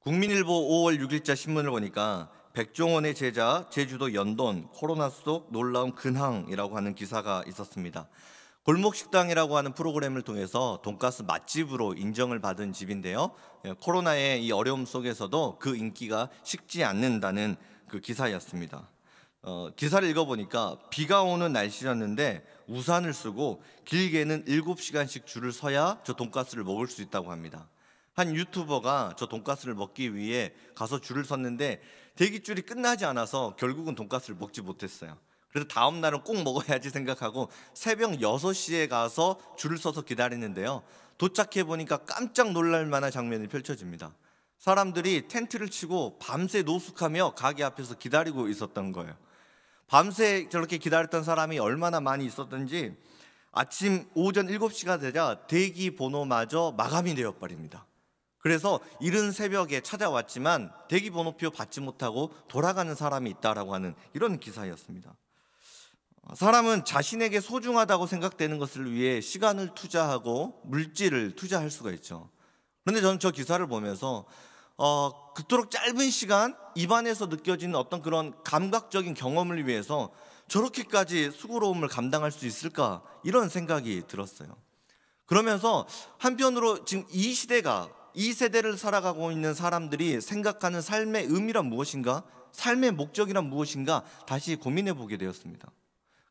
국민일보 5월 6일자 신문을 보니까 백종원의 제자 제주도 연돈 코로나 속 놀라운 근황이라고 하는 기사가 있었습니다. 골목식당이라고 하는 프로그램을 통해서 돈가스 맛집으로 인정을 받은 집인데요. 코로나의 이 어려움 속에서도 그 인기가 식지 않는다는 그 기사였습니다. 기사를 읽어보니까 비가 오는 날씨였는데 우산을 쓰고 길게는 7시간씩 줄을 서야 저 돈가스를 먹을 수 있다고 합니다. 한 유튜버가 저 돈가스를 먹기 위해 가서 줄을 섰는데 대기줄이 끝나지 않아서 결국은 돈가스를 먹지 못했어요. 그래서 다음 날은 꼭 먹어야지 생각하고 새벽 6시에 가서 줄을 서서 기다리는데요. 도착해 보니까 깜짝 놀랄 만한 장면이 펼쳐집니다. 사람들이 텐트를 치고 밤새 노숙하며 가게 앞에서 기다리고 있었던 거예요. 밤새 저렇게 기다렸던 사람이 얼마나 많이 있었던지 아침 오전 7시가 되자 대기 번호마저 마감이 되어버립니다. 그래서 이른 새벽에 찾아왔지만 대기 번호표 받지 못하고 돌아가는 사람이 있다라고 하는 이런 기사였습니다. 사람은 자신에게 소중하다고 생각되는 것을 위해 시간을 투자하고 물질을 투자할 수가 있죠. 그런데 저는 저 기사를 보면서 그토록 짧은 시간 입안에서 느껴지는 어떤 그런 감각적인 경험을 위해서 저렇게까지 수고로움을 감당할 수 있을까 이런 생각이 들었어요. 그러면서 한편으로 지금 이 시대가 이 세대를 살아가고 있는 사람들이 생각하는 삶의 의미란 무엇인가? 삶의 목적이란 무엇인가? 다시 고민해 보게 되었습니다.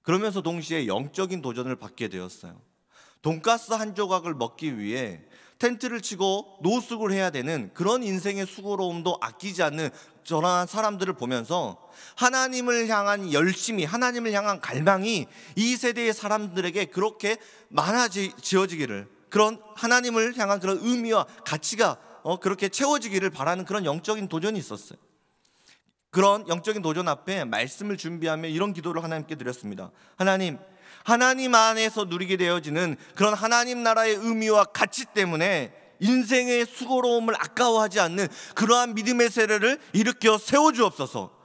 그러면서 동시에 영적인 도전을 받게 되었어요. 돈가스 한 조각을 먹기 위해 텐트를 치고 노숙을 해야 되는 그런 인생의 수고로움도 아끼지 않는 저러한 사람들을 보면서 하나님을 향한 열심이, 하나님을 향한 갈망이 이 세대의 사람들에게 그렇게 많아지어지기를, 그런 하나님을 향한 그런 의미와 가치가 그렇게 채워지기를 바라는 그런 영적인 도전이 있었어요. 그런 영적인 도전 앞에 말씀을 준비하며 이런 기도를 하나님께 드렸습니다. 하나님 안에서 누리게 되어지는 그런 하나님 나라의 의미와 가치 때문에 인생의 수고로움을 아까워하지 않는 그러한 믿음의 세례를 일으켜 세워주옵소서.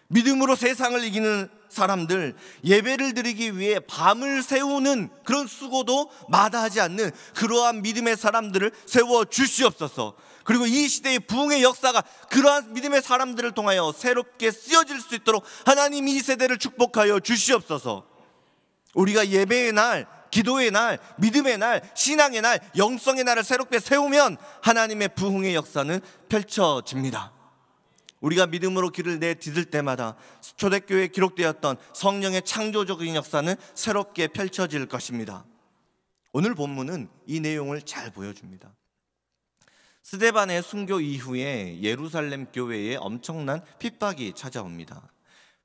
믿음으로 세상을 이기는 사람들, 예배를 드리기 위해 밤을 새우는 그런 수고도 마다하지 않는 그러한 믿음의 사람들을 세워주시옵소서. 그리고 이 시대의 부흥의 역사가 그러한 믿음의 사람들을 통하여 새롭게 쓰여질 수 있도록 하나님 이 세대를 축복하여 주시옵소서. 우리가 예배의 날, 기도의 날, 믿음의 날, 신앙의 날, 영성의 날을 새롭게 세우면 하나님의 부흥의 역사는 펼쳐집니다. 우리가 믿음으로 길을 내디딜 때마다 초대교회에 기록되었던 성령의 창조적인 역사는 새롭게 펼쳐질 것입니다. 오늘 본문은 이 내용을 잘 보여줍니다. 스데반의 순교 이후에 예루살렘 교회에 엄청난 핍박이 찾아옵니다.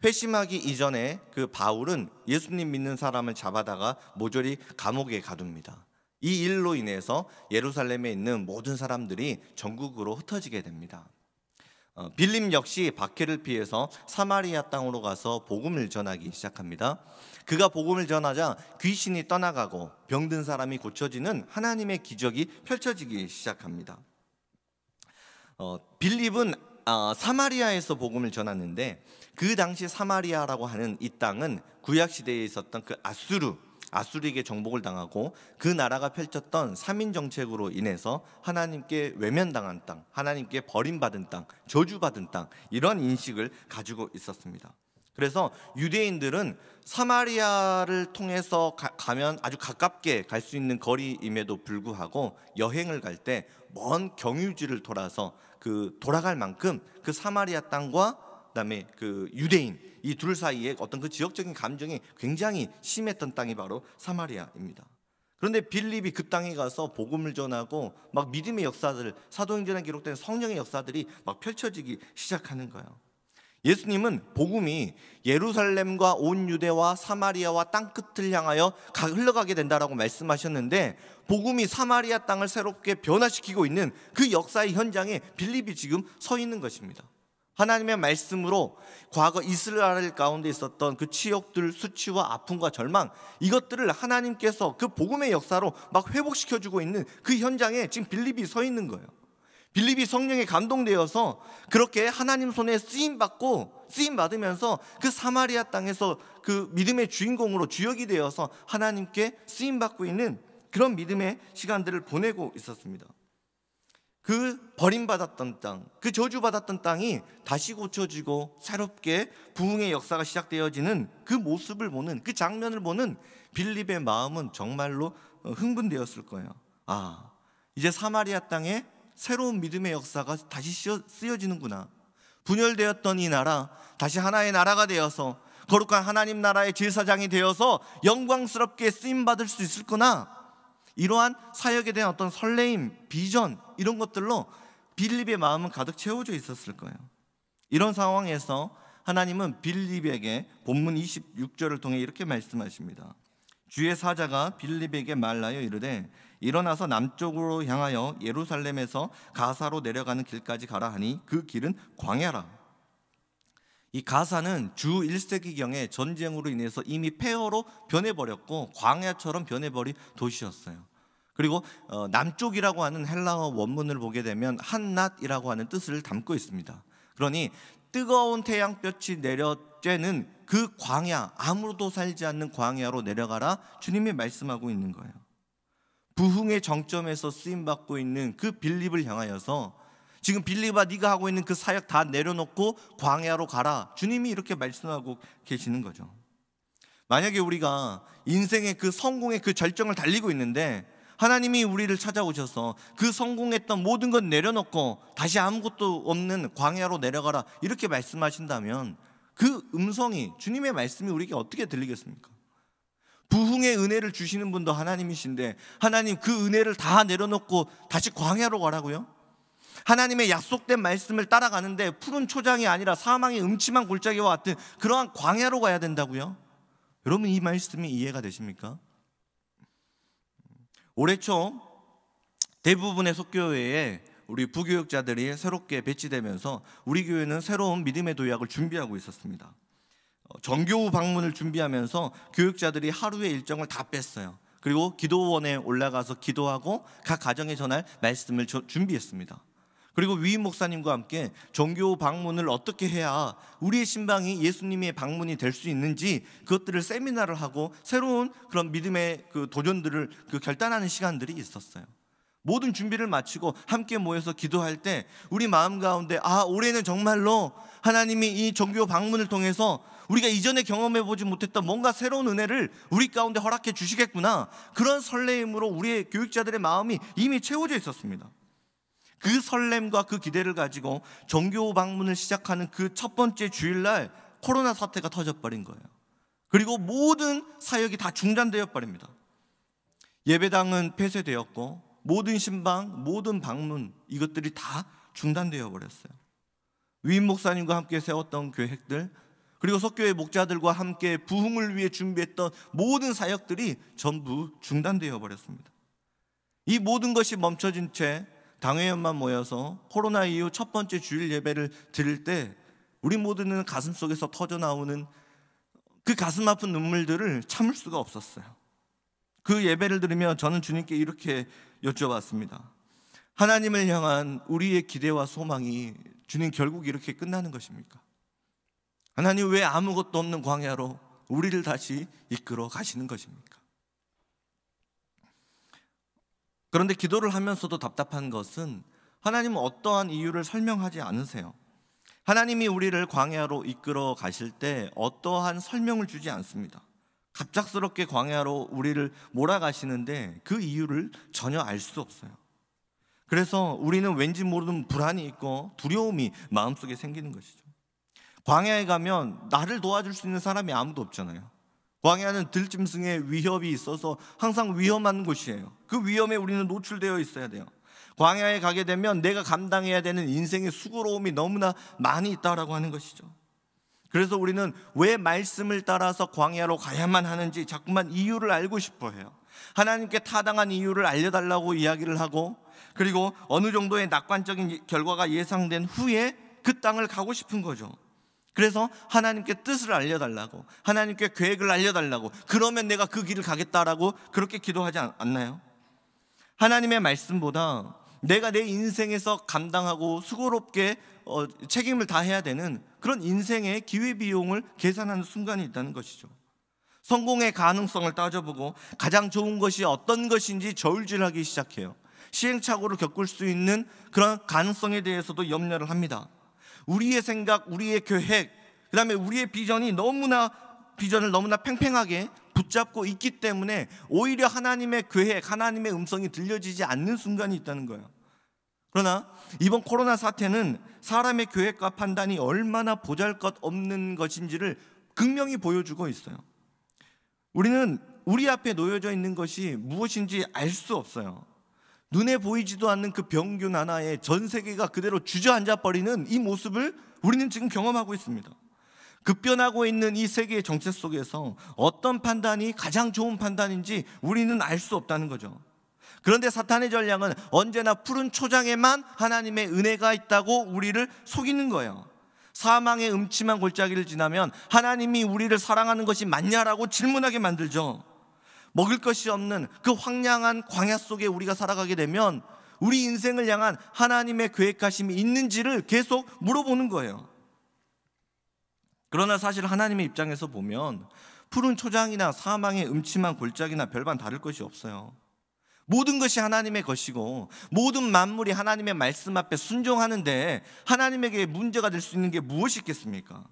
회심하기 이전에 그 바울은 예수님 믿는 사람을 잡아다가 모조리 감옥에 가둡니다. 이 일로 인해서 예루살렘에 있는 모든 사람들이 전국으로 흩어지게 됩니다. 빌립 역시 박해를 피해서 사마리아 땅으로 가서 복음을 전하기 시작합니다. 그가 복음을 전하자 귀신이 떠나가고 병든 사람이 고쳐지는 하나님의 기적이 펼쳐지기 시작합니다. 빌립은 사마리아에서 복음을 전했는데 그 당시 사마리아라고 하는 이 땅은 구약시대에 있었던 그 아수르에게 정복을 당하고 그 나라가 펼쳤던 3인 정책으로 인해서 하나님께 외면당한 땅, 하나님께 버림받은 땅, 저주받은 땅, 이런 인식을 가지고 있었습니다. 그래서 유대인들은 사마리아를 통해서 가면 아주 가깝게 갈 수 있는 거리임에도 불구하고 여행을 갈 때 먼 경유지를 돌아서 돌아갈 만큼 그 사마리아 땅과 그다음에 그 유대인 이 둘 사이에 어떤 그 지역적인 감정이 굉장히 심했던 땅이 바로 사마리아입니다. 그런데 빌립이 그 땅에 가서 복음을 전하고 막 믿음의 역사들, 사도행전에 기록된 성령의 역사들이 막 펼쳐지기 시작하는 거예요. 예수님은 복음이 예루살렘과 온 유대와 사마리아와 땅끝을 향하여 흘러가게 된다라고 말씀하셨는데 복음이 사마리아 땅을 새롭게 변화시키고 있는 그 역사의 현장에 빌립이 지금 서 있는 것입니다. 하나님의 말씀으로 과거 이스라엘 가운데 있었던 그 치욕들, 수치와 아픔과 절망, 이것들을 하나님께서 그 복음의 역사로 막 회복시켜주고 있는 그 현장에 지금 빌립이 서 있는 거예요. 빌립이 성령에 감동되어서 그렇게 하나님 손에 쓰임받으면서 그 사마리아 땅에서 그 믿음의 주인공으로 주역이 되어서 하나님께 쓰임받고 있는 그런 믿음의 시간들을 보내고 있었습니다. 그 버림받았던 땅, 그 저주받았던 땅이 다시 고쳐지고 새롭게 부흥의 역사가 시작되어지는 그 모습을 보는, 그 장면을 보는 빌립의 마음은 정말로 흥분되었을 거예요. 아, 이제 사마리아 땅에 새로운 믿음의 역사가 다시 쓰여지는구나. 분열되었던 이 나라 다시 하나의 나라가 되어서 거룩한 하나님 나라의 제사장이 되어서 영광스럽게 쓰임받을 수 있을거나, 이러한 사역에 대한 어떤 설레임, 비전, 이런 것들로 빌립의 마음은 가득 채워져 있었을 거예요. 이런 상황에서 하나님은 빌립에게 본문 26절을 통해 이렇게 말씀하십니다. 주의 사자가 빌립에게 말하여 이르되 일어나서 남쪽으로 향하여 예루살렘에서 가사로 내려가는 길까지 가라 하니 그 길은 광야라. 이 가사는 주 1세기경에 전쟁으로 인해서 이미 폐허로 변해버렸고 광야처럼 변해버린 도시였어요. 그리고 남쪽이라고 하는 헬라어 원문을 보게 되면 한낮이라고 하는 뜻을 담고 있습니다. 그러니 뜨거운 태양볕이 내려쬐는 그 광야, 아무도 살지 않는 광야로 내려가라, 주님이 말씀하고 있는 거예요. 부흥의 정점에서 쓰임받고 있는 그 빌립을 향하여서 지금 빌립아, 네가 하고 있는 그 사역 다 내려놓고 광야로 가라, 주님이 이렇게 말씀하고 계시는 거죠. 만약에 우리가 인생의 그 성공의 그 절정을 달리고 있는데 하나님이 우리를 찾아오셔서 그 성공했던 모든 것 내려놓고 다시 아무것도 없는 광야로 내려가라, 이렇게 말씀하신다면 그 음성이, 주님의 말씀이 우리에게 어떻게 들리겠습니까? 부흥의 은혜를 주시는 분도 하나님이신데 하나님 그 은혜를 다 내려놓고 다시 광야로 가라고요? 하나님의 약속된 말씀을 따라가는데 푸른 초장이 아니라 사망의 음침한 골짜기와 같은 그러한 광야로 가야 된다고요? 여러분, 이 말씀이 이해가 되십니까? 올해 초 대부분의 속교회에 우리 부교육자들이 새롭게 배치되면서 우리 교회는 새로운 믿음의 도약을 준비하고 있었습니다. 정교우 방문을 준비하면서 교육자들이 하루의 일정을 다 뺐어요. 그리고 기도원에 올라가서 기도하고 각 가정에 전할 말씀을 준비했습니다. 그리고 위임 목사님과 함께 정교우 방문을 어떻게 해야 우리의 신방이 예수님의 방문이 될 수 있는지 그것들을 세미나를 하고 새로운 그런 믿음의 그 도전들을 결단하는 시간들이 있었어요. 모든 준비를 마치고 함께 모여서 기도할 때 우리 마음 가운데, 아, 올해는 정말로 하나님이 이 정교우 방문을 통해서 우리가 이전에 경험해보지 못했던 뭔가 새로운 은혜를 우리 가운데 허락해 주시겠구나, 그런 설레임으로 우리의 교육자들의 마음이 이미 채워져 있었습니다. 그 설렘과 그 기대를 가지고 정교우 방문을 시작하는 그 첫 번째 주일날 코로나 사태가 터져버린 거예요. 그리고 모든 사역이 다 중단되어 버립니다. 예배당은 폐쇄되었고 모든 신방, 모든 방문, 이것들이 다 중단되어 버렸어요. 위임 목사님과 함께 세웠던 계획들, 그리고 속교회 목자들과 함께 부흥을 위해 준비했던 모든 사역들이 전부 중단되어 버렸습니다. 이 모든 것이 멈춰진 채 당회원만 모여서 코로나 이후 첫 번째 주일 예배를 드릴 때 우리 모두는 가슴 속에서 터져 나오는 그 가슴 아픈 눈물들을 참을 수가 없었어요. 그 예배를 들으며 저는 주님께 이렇게 여쭤봤습니다. 하나님을 향한 우리의 기대와 소망이 주님 결국 이렇게 끝나는 것입니까? 하나님, 왜 아무것도 없는 광야로 우리를 다시 이끌어 가시는 것입니까? 그런데 기도를 하면서도 답답한 것은 하나님은 어떠한 이유를 설명하지 않으세요. 하나님이 우리를 광야로 이끌어 가실 때 어떠한 설명을 주지 않습니다. 갑작스럽게 광야로 우리를 몰아가시는데 그 이유를 전혀 알 수 없어요. 그래서 우리는 왠지 모르는 불안이 있고 두려움이 마음속에 생기는 것이죠. 광야에 가면 나를 도와줄 수 있는 사람이 아무도 없잖아요. 광야는 들짐승의 위협이 있어서 항상 위험한 곳이에요. 그 위험에 우리는 노출되어 있어야 돼요. 광야에 가게 되면 내가 감당해야 되는 인생의 수고로움이 너무나 많이 있다라고 하는 것이죠. 그래서 우리는 왜 말씀을 따라서 광야로 가야만 하는지 자꾸만 이유를 알고 싶어 해요. 하나님께 타당한 이유를 알려달라고 이야기를 하고, 그리고 어느 정도의 낙관적인 결과가 예상된 후에 그 땅을 가고 싶은 거죠. 그래서 하나님께 뜻을 알려달라고, 하나님께 계획을 알려달라고, 그러면 내가 그 길을 가겠다라고 그렇게 기도하지 않나요? 하나님의 말씀보다 내가 내 인생에서 감당하고 수고롭게 책임을 다해야 되는 그런 인생의 기회비용을 계산하는 순간이 있다는 것이죠. 성공의 가능성을 따져보고 가장 좋은 것이 어떤 것인지 저울질하기 시작해요. 시행착오를 겪을 수 있는 그런 가능성에 대해서도 염려를 합니다. 우리의 생각, 우리의 계획, 그 다음에 우리의 비전을 너무나 팽팽하게 붙잡고 있기 때문에 오히려 하나님의 계획, 하나님의 음성이 들려지지 않는 순간이 있다는 거예요. 그러나 이번 코로나 사태는 사람의 계획과 판단이 얼마나 보잘것없는 것인지를 극명히 보여주고 있어요. 우리는 우리 앞에 놓여져 있는 것이 무엇인지 알 수 없어요. 눈에 보이지도 않는 그 병균 하나에 전 세계가 그대로 주저앉아 버리는 이 모습을 우리는 지금 경험하고 있습니다. 급변하고 있는 이 세계의 정체 속에서 어떤 판단이 가장 좋은 판단인지 우리는 알 수 없다는 거죠. 그런데 사탄의 전략은 언제나 푸른 초장에만 하나님의 은혜가 있다고 우리를 속이는 거예요. 사망의 음침한 골짜기를 지나면 하나님이 우리를 사랑하는 것이 맞냐라고 질문하게 만들죠. 먹을 것이 없는 그 황량한 광야 속에 우리가 살아가게 되면 우리 인생을 향한 하나님의 계획하심이 있는지를 계속 물어보는 거예요. 그러나 사실 하나님의 입장에서 보면 푸른 초장이나 사망의 음침한 골짜기나 별반 다를 것이 없어요. 모든 것이 하나님의 것이고 모든 만물이 하나님의 말씀 앞에 순종하는데 하나님에게 문제가 될 수 있는 게 무엇이 있겠습니까?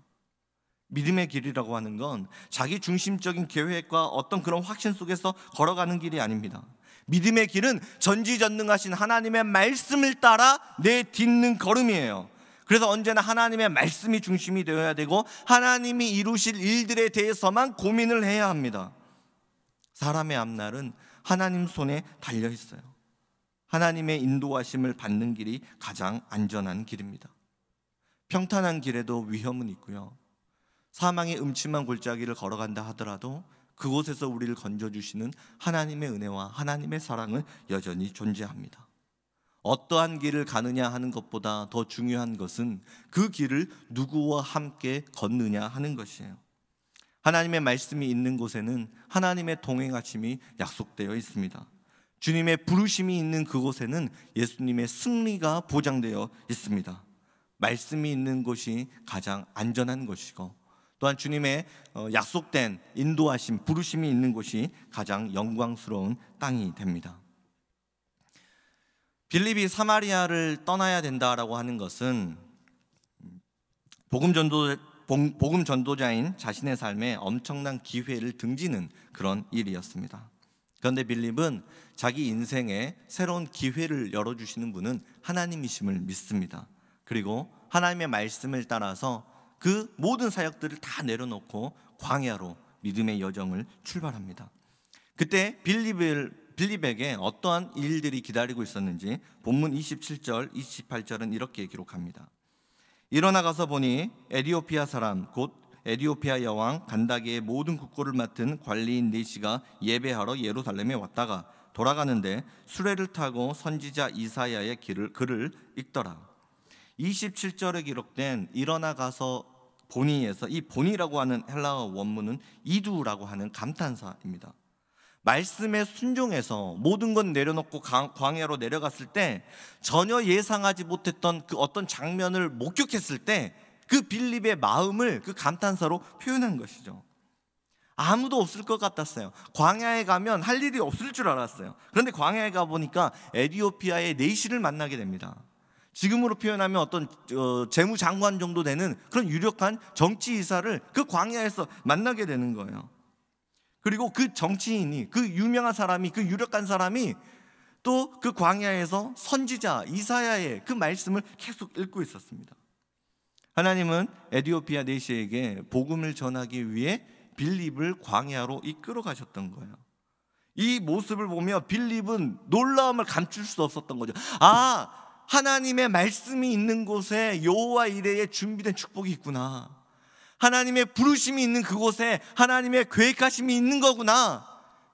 믿음의 길이라고 하는 건 자기 중심적인 계획과 어떤 그런 확신 속에서 걸어가는 길이 아닙니다. 믿음의 길은 전지전능하신 하나님의 말씀을 따라 내딛는 걸음이에요. 그래서 언제나 하나님의 말씀이 중심이 되어야 되고 하나님이 이루실 일들에 대해서만 고민을 해야 합니다. 사람의 앞날은 하나님 손에 달려 있어요. 하나님의 인도하심을 받는 길이 가장 안전한 길입니다. 평탄한 길에도 위험은 있고요. 사망의 음침한 골짜기를 걸어간다 하더라도 그곳에서 우리를 건져주시는 하나님의 은혜와 하나님의 사랑은 여전히 존재합니다. 어떠한 길을 가느냐 하는 것보다 더 중요한 것은 그 길을 누구와 함께 걷느냐 하는 것이에요. 하나님의 말씀이 있는 곳에는 하나님의 동행하심이 약속되어 있습니다. 주님의 부르심이 있는 그곳에는 예수님의 승리가 보장되어 있습니다. 말씀이 있는 곳이 가장 안전한 것이고 또한 주님의 약속된 인도하심, 부르심이 있는 곳이 가장 영광스러운 땅이 됩니다. 빌립이 사마리아를 떠나야 된다라고 하는 것은 복음 전도자인 자신의 삶에 엄청난 기회를 등지는 그런 일이었습니다. 그런데 빌립은 자기 인생에 새로운 기회를 열어주시는 분은 하나님이심을 믿습니다. 그리고 하나님의 말씀을 따라서 그 모든 사역들을 다 내려놓고 광야로 믿음의 여정을 출발합니다. 그때 빌립에게 어떠한 일들이 기다리고 있었는지 본문 27절, 28절은 이렇게 기록합니다. 일어나 가서 보니 에디오피아 사람 곧 에디오피아 여왕 간다게의 모든 국고를 맡은 관리인 네시가 예배하러 예루살렘에 왔다가 돌아가는데 수레를 타고 선지자 이사야의 글을 읽더라. 27절에 기록된 일어나 가서 보니에서 이 보니라고 하는 헬라어 원문은 이두라고 하는 감탄사입니다. 말씀에 순종해서 모든 건 내려놓고 광야로 내려갔을 때 전혀 예상하지 못했던 그 어떤 장면을 목격했을 때 그 빌립의 마음을 그 감탄사로 표현한 것이죠. 아무도 없을 것 같았어요. 광야에 가면 할 일이 없을 줄 알았어요. 그런데 광야에 가보니까 에디오피아의 네시를 만나게 됩니다. 지금으로 표현하면 어떤 재무장관 정도 되는 그런 유력한 정치이사를 그 광야에서 만나게 되는 거예요. 그리고 그 정치인이, 그 유명한 사람이, 그 유력한 사람이 또 그 광야에서 선지자 이사야의 그 말씀을 계속 읽고 있었습니다. 하나님은 에디오피아 네시에게 복음을 전하기 위해 빌립을 광야로 이끌어 가셨던 거예요. 이 모습을 보며 빌립은 놀라움을 감출 수 없었던 거죠. 하나님의 말씀이 있는 곳에 여호와 이레의 준비된 축복이 있구나. 하나님의 부르심이 있는 그곳에 하나님의 계획하심이 있는 거구나.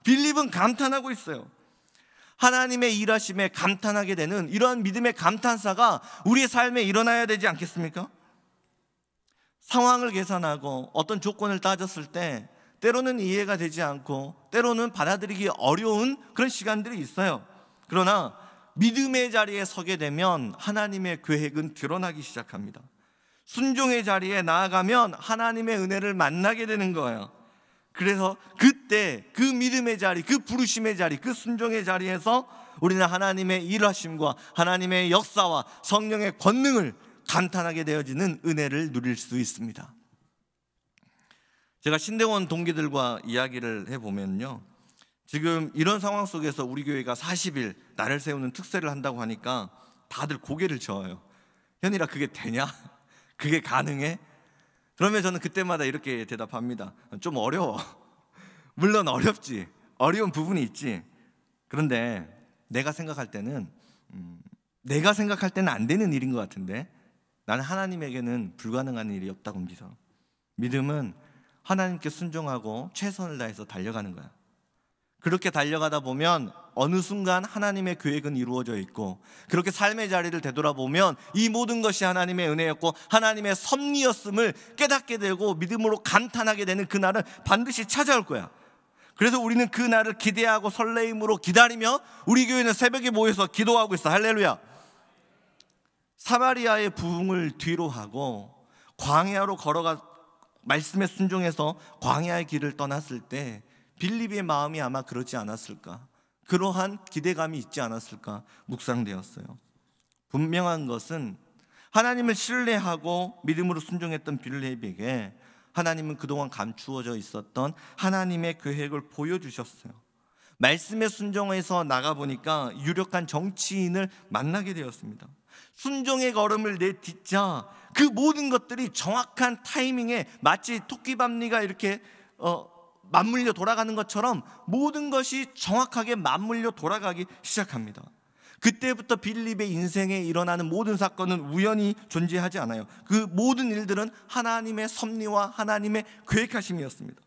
빌립은 감탄하고 있어요. 하나님의 일하심에 감탄하게 되는 이러한 믿음의 감탄사가 우리의 삶에 일어나야 되지 않겠습니까? 상황을 계산하고 어떤 조건을 따졌을 때 때로는 이해가 되지 않고 때로는 받아들이기 어려운 그런 시간들이 있어요. 그러나 믿음의 자리에 서게 되면 하나님의 계획은 드러나기 시작합니다. 순종의 자리에 나아가면 하나님의 은혜를 만나게 되는 거예요. 그래서 그때 그 믿음의 자리, 그 부르심의 자리, 그 순종의 자리에서 우리는 하나님의 일하심과 하나님의 역사와 성령의 권능을 감탄하게 되어지는 은혜를 누릴 수 있습니다. 제가 신대원 동기들과 이야기를 해보면요, 지금 이런 상황 속에서 우리 교회가 40일 날을 세우는 특세를 한다고 하니까 다들 고개를 저어요. 현일아, 그게 되냐? 그게 가능해? 그러면 저는 그때마다 이렇게 대답합니다. 좀 어려워. 물론 어렵지. 어려운 부분이 있지. 그런데 내가 생각할 때는 안 되는 일인 것 같은데, 나는 하나님에게는 불가능한 일이 없다고 믿어. 믿음은 하나님께 순종하고 최선을 다해서 달려가는 거야. 그렇게 달려가다 보면 어느 순간 하나님의 계획은 이루어져 있고, 그렇게 삶의 자리를 되돌아보면 이 모든 것이 하나님의 은혜였고 하나님의 섭리였음을 깨닫게 되고 믿음으로 감탄하게 되는 그날은 반드시 찾아올 거야. 그래서 우리는 그 날을 기대하고 설레임으로 기다리며 우리 교회는 새벽에 모여서 기도하고 있어. 할렐루야. 사마리아의 부흥을 뒤로 하고 광야로 걸어가 말씀에 순종해서 광야의 길을 떠났을 때 빌립의 마음이 아마 그러지 않았을까, 그러한 기대감이 있지 않았을까 묵상되었어요. 분명한 것은 하나님을 신뢰하고 믿음으로 순종했던 빌립에게 하나님은 그동안 감추어져 있었던 하나님의 계획을 보여주셨어요. 말씀에 순종해서 나가보니까 유력한 정치인을 만나게 되었습니다. 순종의 걸음을 내딛자 그 모든 것들이 정확한 타이밍에 마치 토끼밤니가 이렇게 맞물려 돌아가는 것처럼 모든 것이 정확하게 맞물려 돌아가기 시작합니다. 그때부터 빌립의 인생에 일어나는 모든 사건은 우연히 존재하지 않아요. 그 모든 일들은 하나님의 섭리와 하나님의 계획하심이었습니다.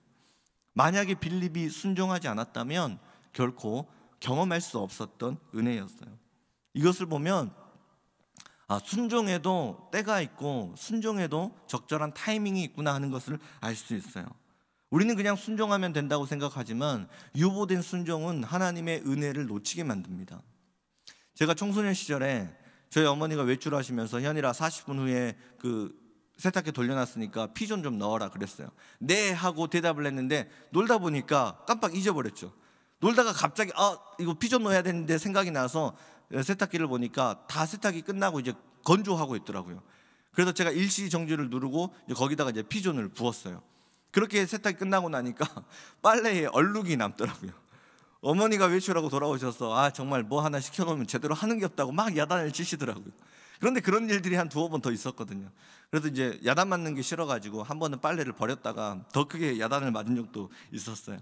만약에 빌립이 순종하지 않았다면 결코 경험할 수 없었던 은혜였어요. 이것을 보면 순종에도 때가 있고 순종에도 적절한 타이밍이 있구나 하는 것을 알 수 있어요. 우리는 그냥 순종하면 된다고 생각하지만 유보된 순종은 하나님의 은혜를 놓치게 만듭니다. 제가 청소년 시절에 저희 어머니가 외출하시면서 현이라 40분 후에 그 세탁기 돌려놨으니까 피존 좀 넣어라 그랬어요. 네 하고 대답을 했는데 놀다 보니까 깜빡 잊어버렸죠. 놀다가 갑자기 이거 피존 넣어야 되는데 생각이 나서 세탁기를 보니까 다 세탁이 끝나고 이제 건조하고 있더라고요. 그래서 제가 일시정지를 누르고 거기다가 이제 피존을 부었어요. 그렇게 세탁이 끝나고 나니까 빨래에 얼룩이 남더라고요. 어머니가 외출하고 돌아오셔서 정말 뭐 하나 시켜놓으면 제대로 하는 게 없다고 막 야단을 치시더라고요. 그런데 그런 일들이 한 두어 번 더 있었거든요. 그래서 이제 야단 맞는 게 싫어가지고 한 번은 빨래를 버렸다가 더 크게 야단을 맞은 적도 있었어요.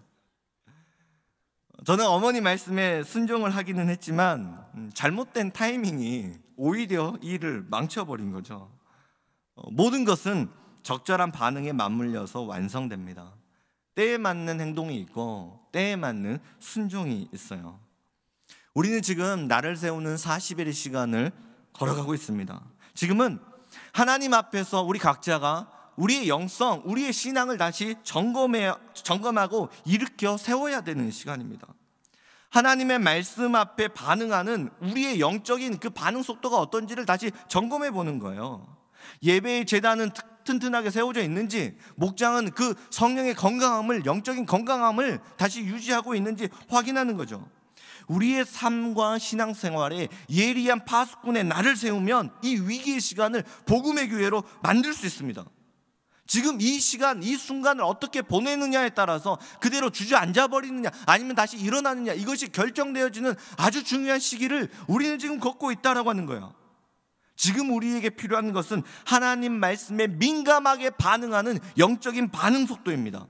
저는 어머니 말씀에 순종을 하기는 했지만 잘못된 타이밍이 오히려 일을 망쳐버린 거죠. 모든 것은 적절한 반응에 맞물려서 완성됩니다. 때에 맞는 행동이 있고 때에 맞는 순종이 있어요. 우리는 지금 나를 세우는 40일의 시간을 걸어가고 있습니다. 지금은 하나님 앞에서 우리 각자가 우리의 영성, 우리의 신앙을 다시 점검하고 일으켜 세워야 되는 시간입니다. 하나님의 말씀 앞에 반응하는 우리의 영적인 그 반응 속도가 어떤지를 다시 점검해 보는 거예요. 예배의 제단은 튼튼하게 세워져 있는지, 목장은 그 성령의 건강함을, 영적인 건강함을 다시 유지하고 있는지 확인하는 거죠. 우리의 삶과 신앙생활에 예리한 파수꾼의 날을 세우면 이 위기의 시간을 복음의 기회로 만들 수 있습니다. 지금 이 시간, 이 순간을 어떻게 보내느냐에 따라서 그대로 주저앉아 버리느냐 아니면 다시 일어나느냐, 이것이 결정되어지는 아주 중요한 시기를 우리는 지금 걷고 있다라고 하는 거예요. 지금 우리에게 필요한 것은 하나님 말씀에 민감하게 반응하는 영적인 반응 속도입니다.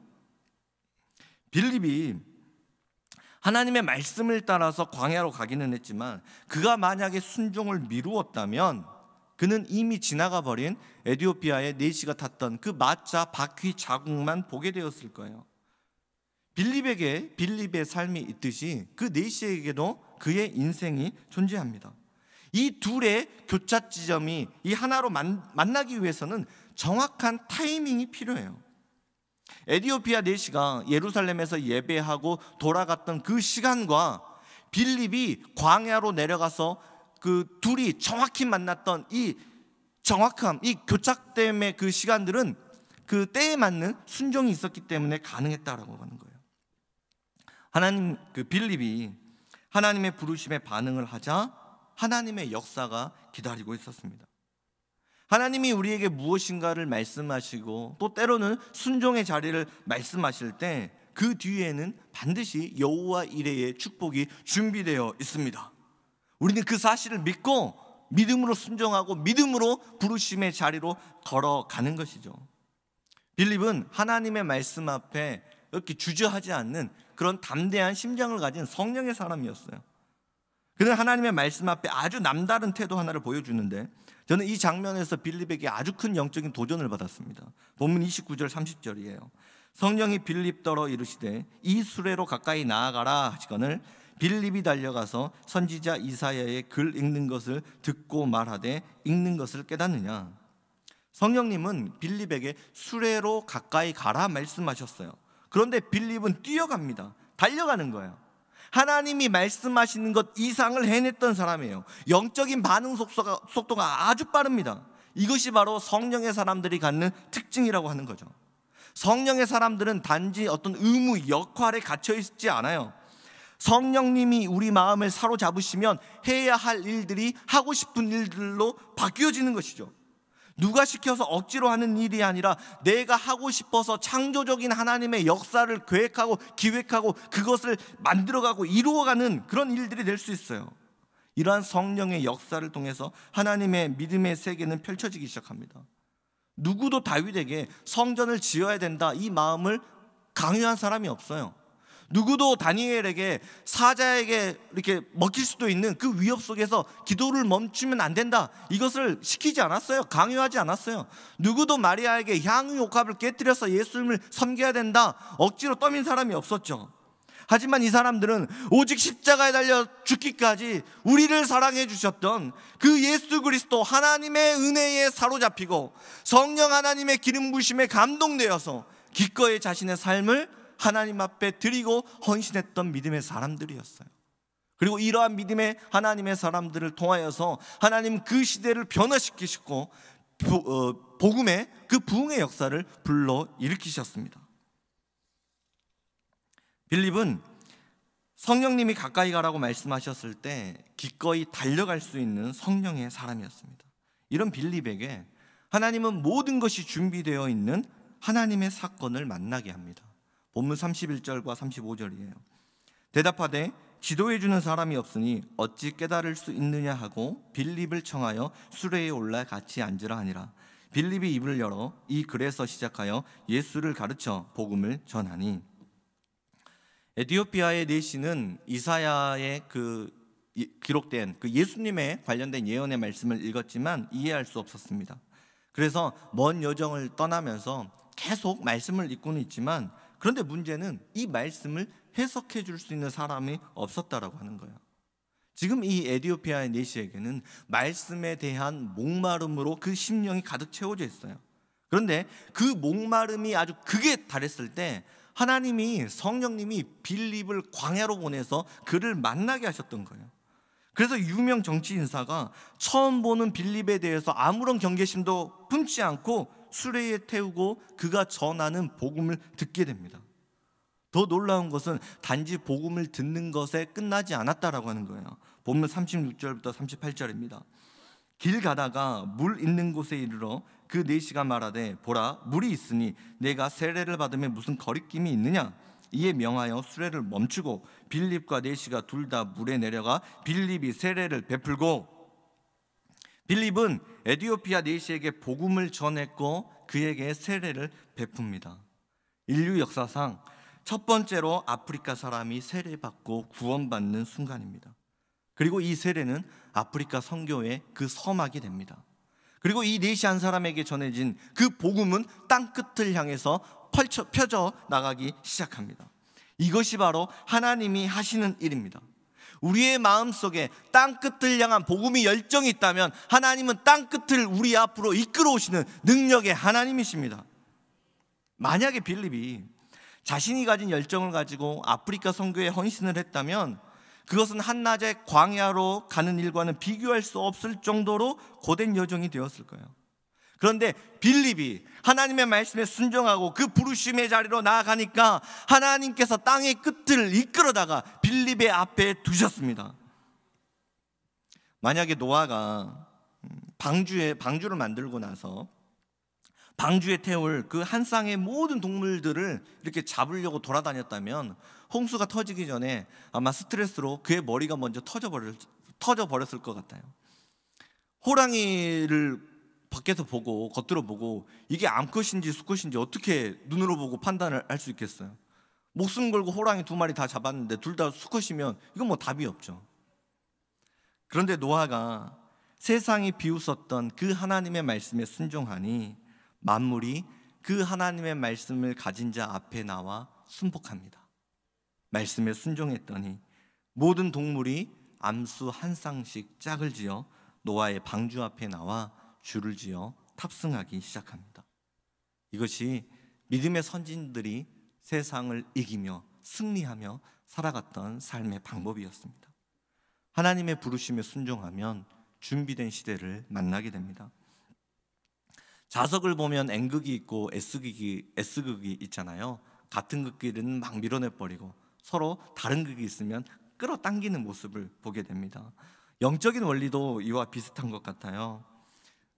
빌립이 하나님의 말씀을 따라서 광야로 가기는 했지만 그가 만약에 순종을 미루었다면 그는 이미 지나가 버린 에티오피아의 4시가 탔던 그 마차 바퀴 자국만 보게 되었을 거예요. 빌립의 삶이 있듯이 그 4시에게도 그의 인생이 존재합니다. 이 둘의 교차 지점이 이 하나로 만나기 위해서는 정확한 타이밍이 필요해요. 에티오피아 4시가 예루살렘에서 예배하고 돌아갔던 그 시간과 빌립이 광야로 내려가서 그 둘이 정확히 만났던 이 정확함, 이 교착됨의 그 시간들은 그 때에 맞는 순종이 있었기 때문에 가능했다라고 하는 거예요. 빌립이 하나님의 부르심에 반응을 하자 하나님의 역사가 기다리고 있었습니다. 하나님이 우리에게 무엇인가를 말씀하시고 또 때로는 순종의 자리를 말씀하실 때 그 뒤에는 반드시 여호와 이레의 축복이 준비되어 있습니다. 우리는 그 사실을 믿고 믿음으로 순종하고 믿음으로 부르심의 자리로 걸어가는 것이죠. 빌립은 하나님의 말씀 앞에 이렇게 주저하지 않는 그런 담대한 심장을 가진 성령의 사람이었어요. 그는 하나님의 말씀 앞에 아주 남다른 태도 하나를 보여주는데, 저는 이 장면에서 빌립에게 아주 큰 영적인 도전을 받았습니다. 본문 29절 30절이에요. 성령이 빌립더러 이르시되 이 수레로 가까이 나아가라 하시거늘 빌립이 달려가서 선지자 이사야의 글 읽는 것을 듣고 말하되 읽는 것을 깨닫느냐. 성령님은 빌립에게 수레로 가까이 가라 말씀하셨어요. 그런데 빌립은 뛰어갑니다. 달려가는 거예요. 하나님이 말씀하시는 것 이상을 해냈던 사람이에요. 영적인 반응 속도가 아주 빠릅니다. 이것이 바로 성령의 사람들이 갖는 특징이라고 하는 거죠. 성령의 사람들은 단지 어떤 의무, 역할에 갇혀 있지 않아요. 성령님이 우리 마음을 사로잡으시면 해야 할 일들이 하고 싶은 일들로 바뀌어지는 것이죠. 누가 시켜서 억지로 하는 일이 아니라 내가 하고 싶어서 창조적인 하나님의 역사를 계획하고 기획하고 그것을 만들어가고 이루어가는 그런 일들이 될 수 있어요. 이러한 성령의 역사를 통해서 하나님의 믿음의 세계는 펼쳐지기 시작합니다. 누구도 다윗에게 성전을 지어야 된다 이 마음을 강요한 사람이 없어요. 누구도 다니엘에게 사자에게 이렇게 먹힐 수도 있는 그 위협 속에서 기도를 멈추면 안 된다 이것을 시키지 않았어요. 강요하지 않았어요. 누구도 마리아에게 향유 옥합을 깨뜨려서 예수님을 섬겨야 된다 억지로 떠민 사람이 없었죠. 하지만 이 사람들은 오직 십자가에 달려 죽기까지 우리를 사랑해 주셨던 그 예수 그리스도 하나님의 은혜에 사로잡히고 성령 하나님의 기름 부으심에 감동되어서 기꺼이 자신의 삶을 하나님 앞에 드리고 헌신했던 믿음의 사람들이었어요. 그리고 이러한 믿음의 하나님의 사람들을 통하여서 하나님 그 시대를 변화시키시고 복음의 그 부흥의 역사를 불러 일으키셨습니다. 빌립은 성령님이 가까이 가라고 말씀하셨을 때 기꺼이 달려갈 수 있는 성령의 사람이었습니다. 이런 빌립에게 하나님은 모든 것이 준비되어 있는 하나님의 사건을 만나게 합니다. 본문 31절과 35절이에요. 대답하되 지도해 주는 사람이 없으니 어찌 깨달을 수 있느냐 하고 빌립을 청하여 수레에 올라 같이 앉으라 하니라. 빌립이 입을 열어 이 글에서 시작하여 예수를 가르쳐 복음을 전하니. 에티오피아의 내시는 이사야의 기록된 그 예수님에 관련된 예언의 말씀을 읽었지만 이해할 수 없었습니다. 그래서 먼 여정을 떠나면서 계속 말씀을 읽고는 있지만, 그런데 문제는 이 말씀을 해석해 줄 수 있는 사람이 없었다라고 하는 거예요. 지금 이 에티오피아의 내시에게는 말씀에 대한 목마름으로 그 심령이 가득 채워져 있어요. 그런데 그 목마름이 아주 극에 달했을 때 하나님이 성령님이 빌립을 광야로 보내서 그를 만나게 하셨던 거예요. 그래서 유명 정치 인사가 처음 보는 빌립에 대해서 아무런 경계심도 품지 않고 수레에 태우고 그가 전하는 복음을 듣게 됩니다. 더 놀라운 것은 단지 복음을 듣는 것에 끝나지 않았다라고 하는 거예요. 본문 36절부터 38절입니다. 길 가다가 물 있는 곳에 이르러 그 내시가 말하되 보라 물이 있으니 내가 세례를 받으면 무슨 거리낌이 있느냐. 이에 명하여 수레를 멈추고 빌립과 내시가 둘 다 물에 내려가 빌립이 세례를 베풀고. 빌립은 에티오피아 내시에게 복음을 전했고 그에게 세례를 베풉니다. 인류 역사상 첫 번째로 아프리카 사람이 세례받고 구원받는 순간입니다. 그리고 이 세례는 아프리카 선교의 그 서막이 됩니다. 그리고 이 내시 한 사람에게 전해진 그 복음은 땅끝을 향해서 펴져 나가기 시작합니다. 이것이 바로 하나님이 하시는 일입니다. 우리의 마음속에 땅끝을 향한 복음이 열정이 있다면 하나님은 땅끝을 우리 앞으로 이끌어 오시는 능력의 하나님이십니다. 만약에 빌립이 자신이 가진 열정을 가지고 아프리카 선교에 헌신을 했다면 그것은 한낮에 광야로 가는 일과는 비교할 수 없을 정도로 고된 여정이 되었을 거예요. 그런데 빌립이 하나님의 말씀에 순종하고 그 부르심의 자리로 나아가니까 하나님께서 땅의 끝을 이끌어다가 빌립의 앞에 두셨습니다. 만약에 노아가 방주를 만들고 나서 방주에 태울 그 한 쌍의 모든 동물들을 이렇게 잡으려고 돌아다녔다면 홍수가 터지기 전에 아마 스트레스로 그의 머리가 먼저 터져버렸을 것 같아요. 호랑이를 밖에서 보고 겉으로 보고 이게 암컷인지 수컷인지 어떻게 눈으로 보고 판단을 할 수 있겠어요? 목숨 걸고 호랑이 2마리 다 잡았는데 둘 다 수컷이면 이건 뭐 답이 없죠. 그런데 노아가 세상이 비웃었던 그 하나님의 말씀에 순종하니 만물이 그 하나님의 말씀을 가진 자 앞에 나와 순복합니다. 말씀에 순종했더니 모든 동물이 암수 한 쌍씩 짝을 지어 노아의 방주 앞에 나와 줄을 지어 탑승하기 시작합니다. 이것이 믿음의 선진들이 세상을 이기며 승리하며 살아갔던 삶의 방법이었습니다. 하나님의 부르심에 순종하면 준비된 시대를 만나게 됩니다. 자석을 보면 N극이 있고 S극이 있잖아요. 같은 극끼리는 막 밀어내버리고 서로 다른 극이 있으면 끌어당기는 모습을 보게 됩니다. 영적인 원리도 이와 비슷한 것 같아요.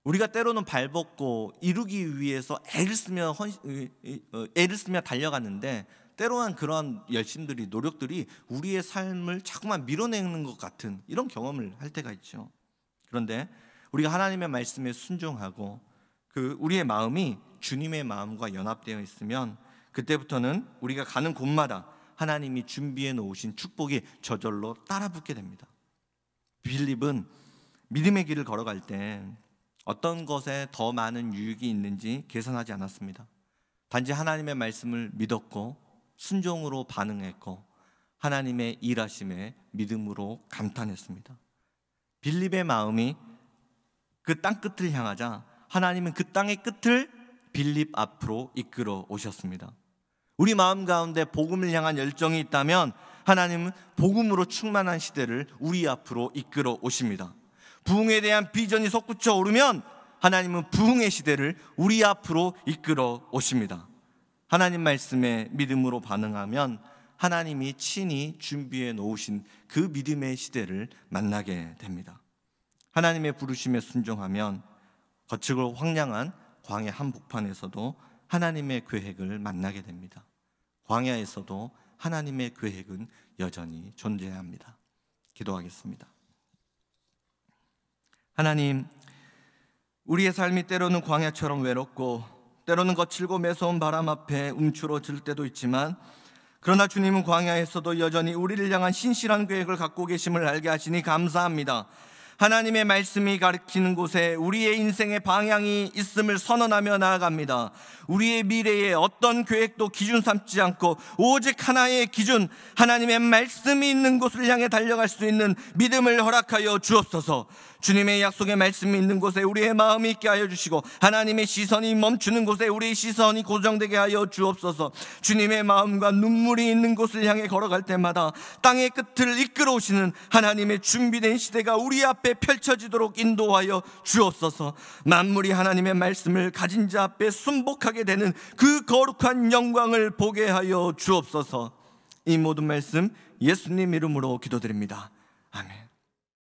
우리가 때로는 발벗고 이루기 위해서 애를 쓰며 달려갔는데 때로는 그러한 열심들이 노력들이 우리의 삶을 자꾸만 밀어내는 것 같은 이런 경험을 할 때가 있죠. 그런데 우리가 하나님의 말씀에 순종하고 우리의 마음이 주님의 마음과 연합되어 있으면 그때부터는 우리가 가는 곳마다 하나님이 준비해 놓으신 축복이 저절로 따라붙게 됩니다. 빌립은 믿음의 길을 걸어갈 때 어떤 것에 더 많은 유익이 있는지 계산하지 않았습니다. 단지 하나님의 말씀을 믿었고 순종으로 반응했고 하나님의 일하심에 믿음으로 감탄했습니다. 빌립의 마음이 그 땅 끝을 향하자 하나님은 그 땅의 끝을 빌립 앞으로 이끌어 오셨습니다. 우리 마음 가운데 복음을 향한 열정이 있다면 하나님은 복음으로 충만한 시대를 우리 앞으로 이끌어 오십니다. 부흥에 대한 비전이 솟구쳐 오르면 하나님은 부흥의 시대를 우리 앞으로 이끌어 오십니다. 하나님 말씀에 믿음으로 반응하면 하나님이 친히 준비해 놓으신 그 믿음의 시대를 만나게 됩니다. 하나님의 부르심에 순종하면 거칠고 황량한 광야 한복판에서도 하나님의 계획을 만나게 됩니다. 광야에서도 하나님의 계획은 여전히 존재합니다. 기도하겠습니다. 하나님, 우리의 삶이 때로는 광야처럼 외롭고 때로는 거칠고 매서운 바람 앞에 움츠러질 때도 있지만 그러나 주님은 광야에서도 여전히 우리를 향한 신실한 계획을 갖고 계심을 알게 하시니 감사합니다. 하나님의 말씀이 가르치는 곳에 우리의 인생의 방향이 있음을 선언하며 나아갑니다. 우리의 미래에 어떤 계획도 기준 삼지 않고 오직 하나의 기준, 하나님의 말씀이 있는 곳을 향해 달려갈 수 있는 믿음을 허락하여 주옵소서. 주님의 약속의 말씀이 있는 곳에 우리의 마음이 있게 하여 주시고 하나님의 시선이 멈추는 곳에 우리의 시선이 고정되게 하여 주옵소서. 주님의 마음과 눈물이 있는 곳을 향해 걸어갈 때마다 땅의 끝을 이끌어 오시는 하나님의 준비된 시대가 우리 앞에 펼쳐지도록 인도하여 주옵소서. 만물이 하나님의 말씀을 가진 자 앞에 순복하게 되는 그 거룩한 영광을 보게 하여 주옵소서. 이 모든 말씀 예수님 이름으로 기도드립니다. 아멘.